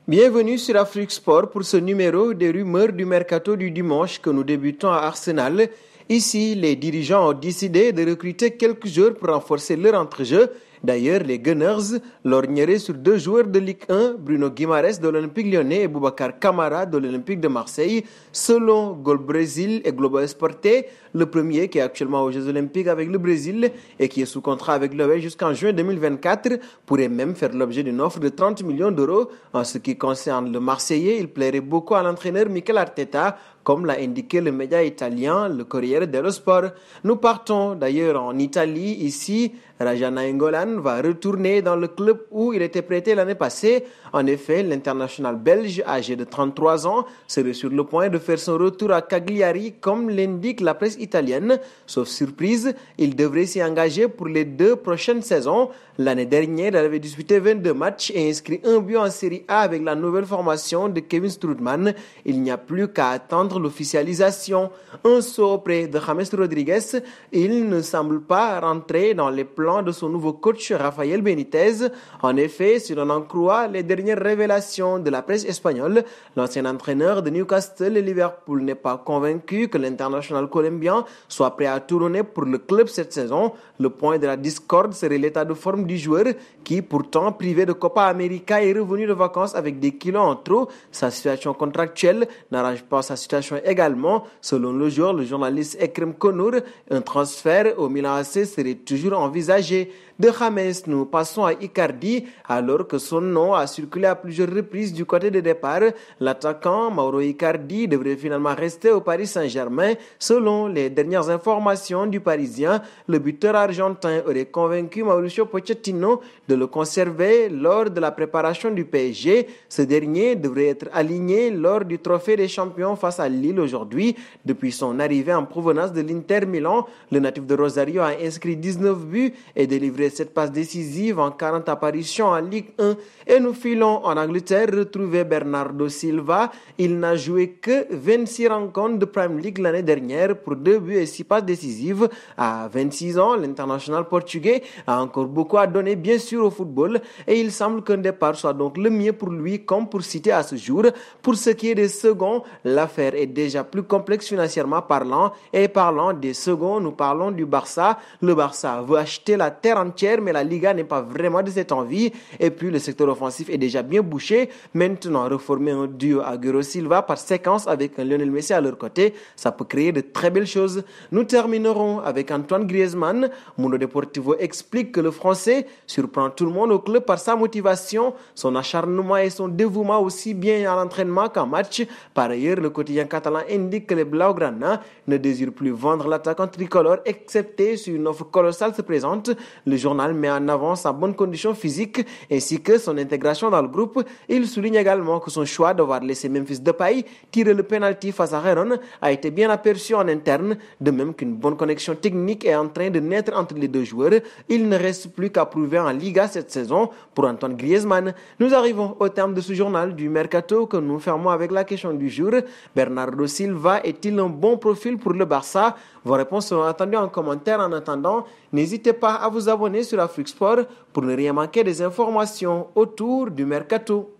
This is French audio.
Bienvenue sur Afrique Sport pour ce numéro des rumeurs du mercato du dimanche que nous débutons à Arsenal. Ici, les dirigeants ont décidé de recruter quelques joueurs pour renforcer leur entrejeu. D'ailleurs, les Gunners lorgneraient sur deux joueurs de Ligue 1, Bruno Guimaraes de l'Olympique Lyonnais et Boubacar Kamara de l'Olympique de Marseille. Selon Gol Brésil et Globo Esporte, le premier qui est actuellement aux Jeux Olympiques avec le Brésil et qui est sous contrat avec l'OL jusqu'en juin 2024 pourrait même faire l'objet d'une offre de 30 millions d'euros. En ce qui concerne le Marseillais, il plairait beaucoup à l'entraîneur Mikel Arteta, comme l'a indiqué le média italien, le Corriere dello Sport. Nous partons d'ailleurs en Italie. Ici, Raja Nainggolan va retourner dans le club où il était prêté l'année passée. En effet, l'international belge, âgé de 33 ans, serait sur le point de faire son retour à Cagliari, comme l'indique la presse italienne. Sauf surprise, il devrait s'y engager pour les 2 prochaines saisons. L'année dernière, il avait disputé 22 matchs et inscrit un but en Série A avec la nouvelle formation de Kevin Strootman. Il n'y a plus qu'à attendre l'officialisation. Un saut auprès de James Rodriguez, il ne semble pas rentrer dans les plans de son nouveau coach Rafael Benitez. En effet, si l'on en croit les dernières révélations de la presse espagnole, l'ancien entraîneur de Newcastle et Liverpool n'est pas convaincu que l'international colombien soit prêt à tout donner pour le club cette saison. Le point de la discorde serait l'état de forme du joueur qui, pourtant privé de Copa América, est revenu de vacances avec des kilos en trop. Sa situation contractuelle n'arrange pas sa situation également. Selon le journaliste Ekrem Konur, un transfert au Milan AC serait toujours envisagé. De James, nous passons à Icardi, alors que son nom a circulé à plusieurs reprises du côté de départ. L'attaquant Mauro Icardi devrait finalement rester au Paris Saint-Germain. Selon les dernières informations du Parisien, le buteur argentin aurait convaincu Mauricio Pochettino de le conserver lors de la préparation du PSG. Ce dernier devrait être aligné lors du trophée des champions face à Lille aujourd'hui. Depuis son arrivée en provenance de l'Inter Milan, le natif de Rosario a inscrit 19 buts et délivré cette passe décisive en 40 apparitions en Ligue 1. Et nous filons en Angleterre retrouver Bernardo Silva. Il n'a joué que 26 rencontres de Premier League l'année dernière pour 2 buts et 6 passes décisives. À 26 ans, l'international portugais a encore beaucoup à donner bien sûr au football et il semble qu'un départ soit donc le mieux pour lui comme pour City à ce jour. Pour ce qui est des seconds, l'affaire est déjà plus complexe financièrement parlant et parlant des seconds, nous parlons du Barça. Le Barça veut acheter la terre entière mais la Liga n'est pas vraiment de cette envie et puis le secteur offensif est déjà bien bouché. Maintenant, reformer un duo Agüero Silva par séquence avec un Lionel Messi à leur côté, ça peut créer de très belles choses. Nous terminerons avec Antoine Griezmann. Mundo Deportivo explique que le Français surprend tout le monde au club par sa motivation, son acharnement et son dévouement aussi bien à l'entraînement qu'en match. Par ailleurs, le quotidien catalan indique que les Blaugrana ne désirent plus vendre l'attaquant tricolore excepté si une offre colossale se présente. Le journal met en avant sa bonne condition physique ainsi que son intégration dans le groupe. Il souligne également que son choix d'avoir laissé Memphis Depay tirer le penalty face à Heron a été bien aperçu en interne, de même qu'une bonne connexion technique est en train de naître entre les deux joueurs. Il ne reste plus qu'à prouver en Liga cette saison pour Antoine Griezmann. Nous arrivons au terme de ce journal du Mercato que nous fermons avec la question du jour. Bernardo Silva est-il un bon profil pour le Barça? Vos réponses seront attendues en commentaire. En attendant, n'hésitez pas à vous abonner sur Afrique Sport pour ne rien manquer des informations autour du Mercato.